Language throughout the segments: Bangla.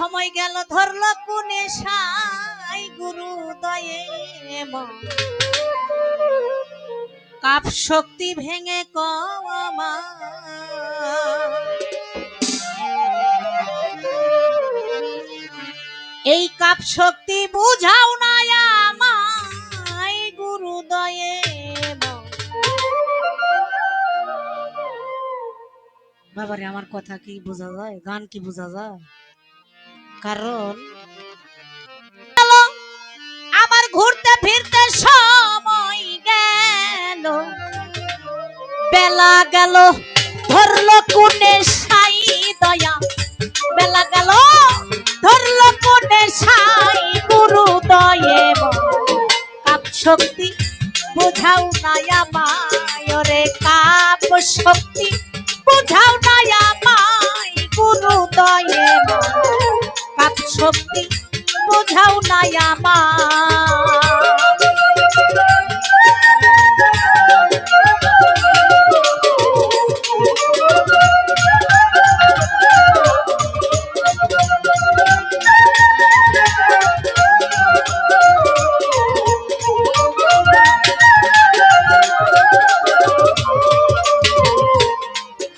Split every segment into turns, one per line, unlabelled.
সময় গেল ধরল কোনে সাই গুরু দয়ে কাপ শক্তি ভেঙে কমা এই কাপ শক্তি বুঝাও না আমায় গুরু দয়ে বাবারে আমার কথা কি বোঝা যায় গান কি বোঝা যায় কারণ আমার ঘুরতে ফিরতে সময় গেল বেলা গেল ধরলো কোনে সাই দয়া বেলা গেল ধরলো কোনে সাই গুরু দয়ে কাপ শক্তি বোঝাও না আমায় রে কাপ শক্তি বোঝাও না আমায় গুরু দয়ে কাপ শক্তি বোঝাও না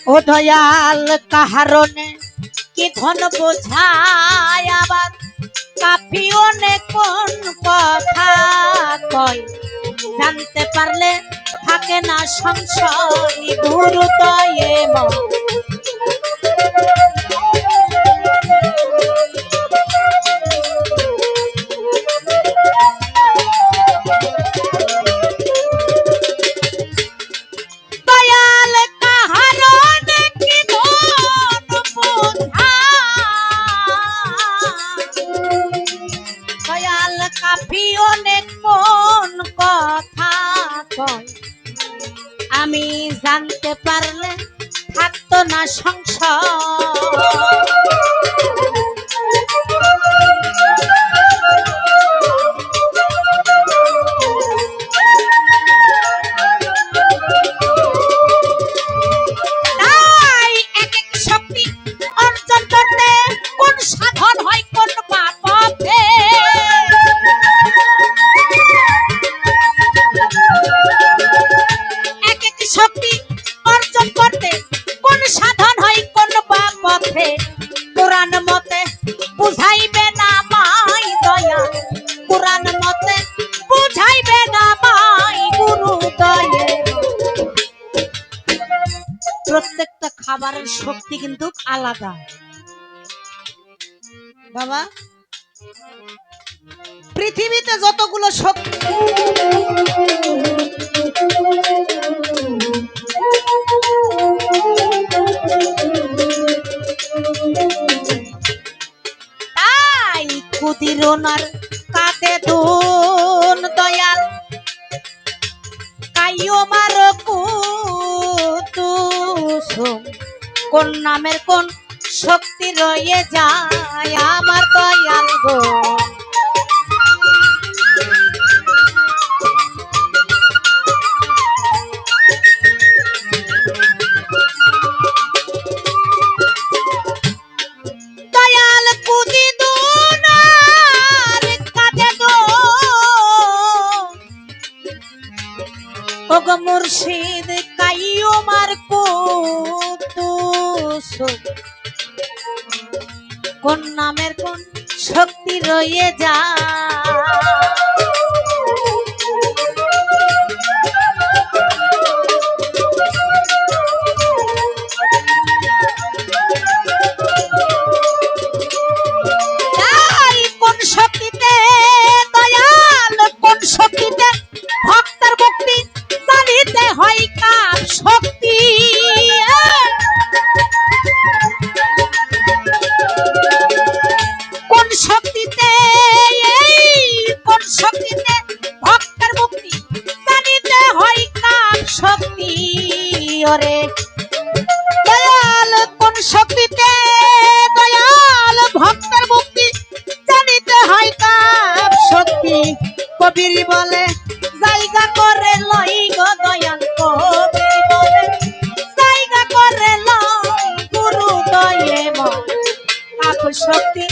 ও দয়াল কাহারণে কি ধন বোঝায় আবার কাপিওনে কোন কথা কয় জানতে পারলে থাকে না সংশয় গুরু দয়ে আমি জানতে পারলে থাকতো না সংশয় তাই এক এক শক্তি অর্জন করতে কোন সাধন হয় কোন পথে শক্তি অর্জন করতে কোন সাধন হয় কোন পথে কোরআন মতে বুঝাইবে না মাই দয়া কোরআন মতে বুঝাইবে না মাই গুরু দয়ে প্রত্যেকটা খাবারের শক্তি কিন্তু আলাদা বাবা পৃথিবীতে যতগুলো শক্তি তাই কুদিরোনার কাতে দুন দয়াল কাইও মার কুতুসুম কোন নামের কোন শক্তি রয়ে যায় আমার দয়াল গো মুর্শিদ কাইও মার কুতুসুম কোন নামের কোন শক্তি রয়ে যায় তাই কোন শক্তিতে দয়াল কোন শক্তিতে ভক্তের মুক্তি জানিতে হয় কার শক্তি কোন শক্তিতে কোন শক্তিতে ভক্তের মুক্তি জানিতে হয় কার শক্তি ওরে দয়াল কোন শক্তিতে দয়াল ভক্তের মুক্তি জানিতে হয় কার শক্তি কবির বলে জায়গা করে লই গো দয়াল কবির বলে জায়গা করে লই গুরু দয়ে কাপ শক্তি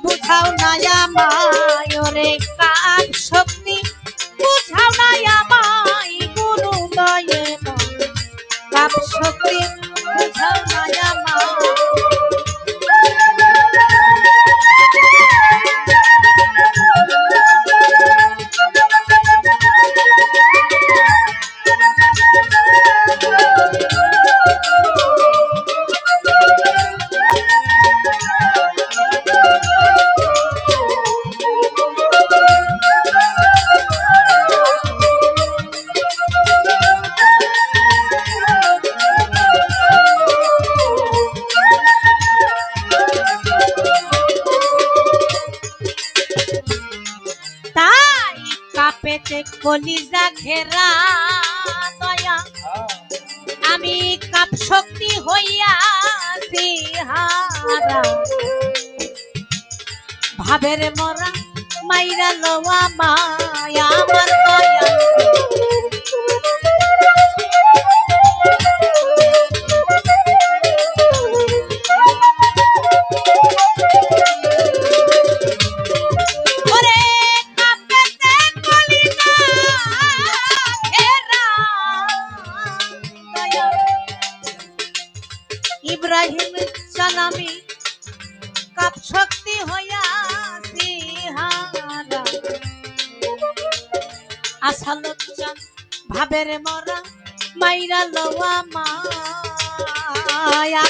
বুঝাও না আমায় ওরে কাপ শক্তি বুঝাও না আমায় গুরু দয়াল কাপ শক্তি বুঝাও না আমায় পেটে কলিজা ঘেরা দয়া আমি কাপ শক্তি হইয়াছি হারা ভাবের মরা মাইরা লওয়া মায়া আমার দয়া ইব্রাহিম জানামি কাপ শক্তি হইয়াছি হারা আসালত চান ভাবের মরা মাইরা লওয়া মায়া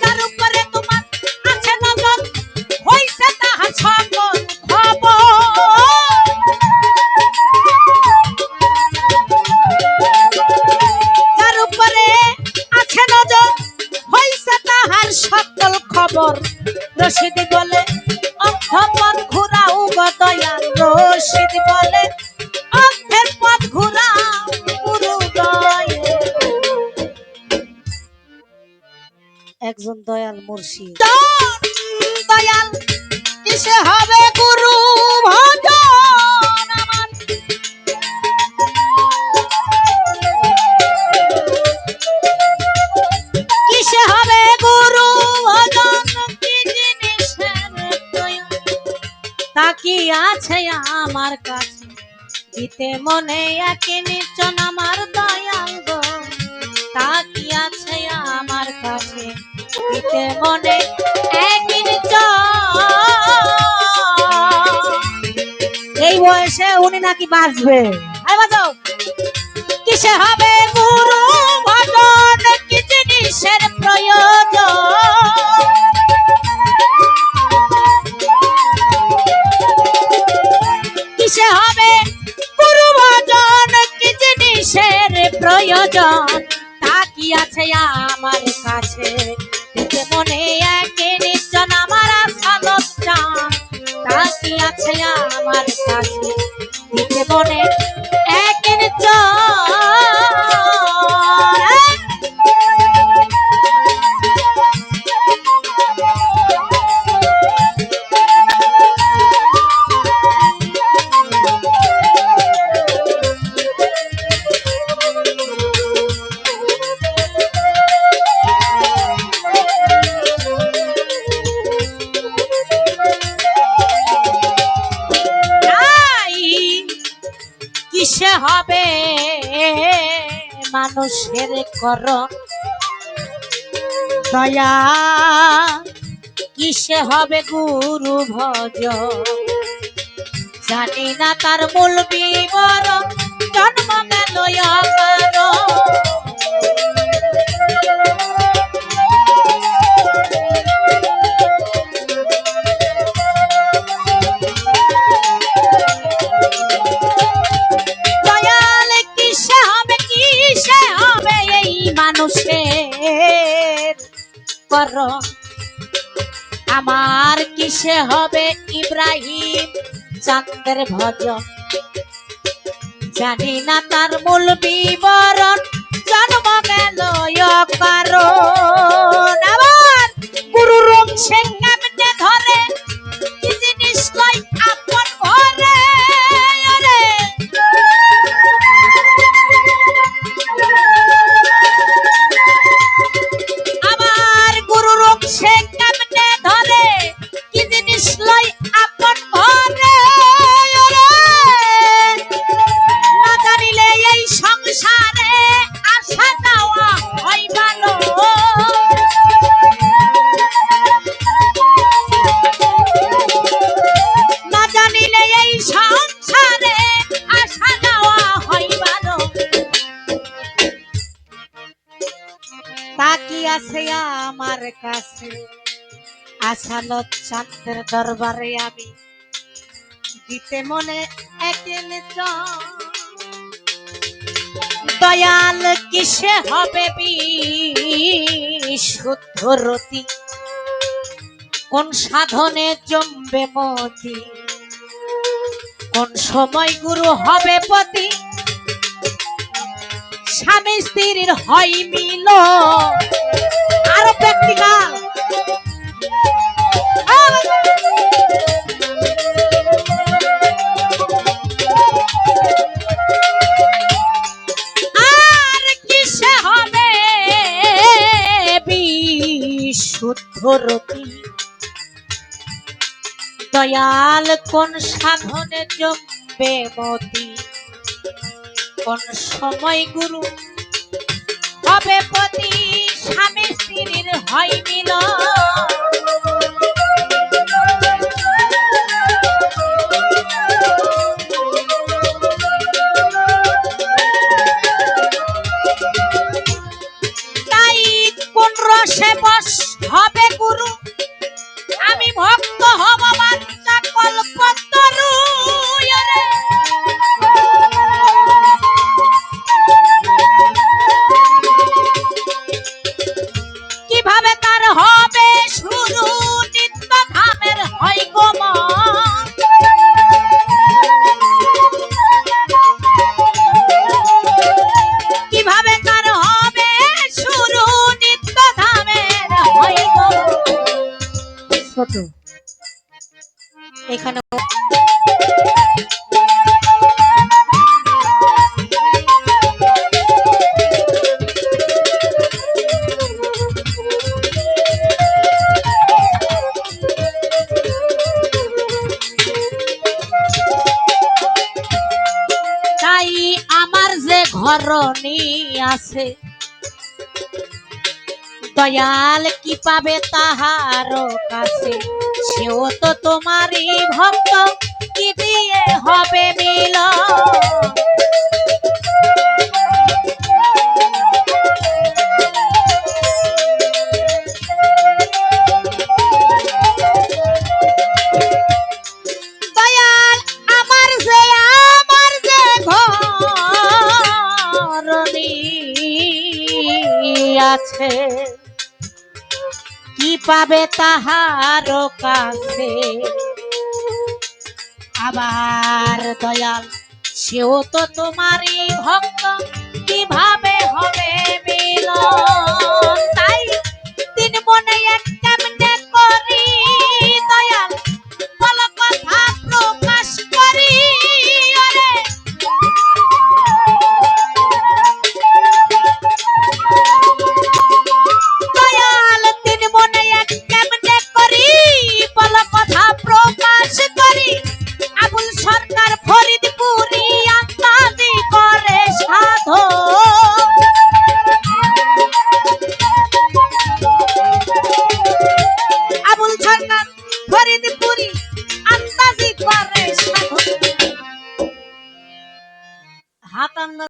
তার উপরে তোমার আছে নজর হইছে তাহার সকল খবর রশিদ বলে অক্ষপথ ঘুরাও দয়াল রশিদ বলে অক্ষের পথ ঘুরাও গুরু দয়াল একজন দয়াল মুর্শিদ দয়াল কিসে হবে গুরু ভজন আমার কিসে হবে গুরু তাকি আছে আমার কাছে দিতে মনে একে নির্জন আমার দয়াল গো তাকি আছে আমার কাছে দিতে মনে একে এই বয়সে উনি নাকি বাঁচবে বাজাও কিসে হবে গুরু ভজন কি জিনিসের প্রয়োজন কিসে হবে গুরু ভজন কি জিনিসের প্রয়োজন তা কি আছে আমার কাছে দিতে মনে একে নির্জন আমার আসালত চান তা কি আছে আমার কাছে দিতে মনে একে নির্জন কিসে হবে মানুষের কর দয়া কিসে হবে গুরু ভজ জানি না তার মূল বিবরণ জন্ম গেল মানুষের কর আমার কিসে হবে ইব্রাহিম চাঁদের ভজন জানি না তার মূল বিবরণ জন্ম গেল কারণ আবার গুরু রং সে কেমনে ধরে কি জিনিস কই আপন ঘরে আমার গুরু রং সে কেমনে ধরে কি জিনিস আসালত চাঁদের দরবারে আমি দিতে মনে একেলে দয়াল কিসে হবে বিশুদ্ধ রতি কোন সাধনে জমবে মতি কোন সময় গুরু হবে পতি স্বামী স্ত্রীর হয় মিল আরো প্র্যাকটিক্যাল আর কিসে হবে বিশুদ্ধ রতি দয়াল কোন সাধনে জমবে মতি কোন সময় গুরু হবে পতি স্বামী স্ত্রীর হয় মিল তাই কোন রসে বশ হবে গুরু আমি ভক্ত হব বাচ্চা কল্পতরু কিভাবে তার হবে শুরু নিত্য ধামের হয় গোম কিভাবে তার হবে শুরু নিত্য ধামের হয় গো ছোট এখানে তাই আমার যে ঘরণী আছে দয়াল কি পাবে তাহার কাছে সেও তো তোমারই ভক্ত কি দিয়ে হবে মিল দয়াল আমার যে ঘরণী আছে কি পাবে তাহার কাছে আবার দয়াল সেও তো তোমারই ভক্ত কিভাবে হবে মিলন তাই তিন মনে একটা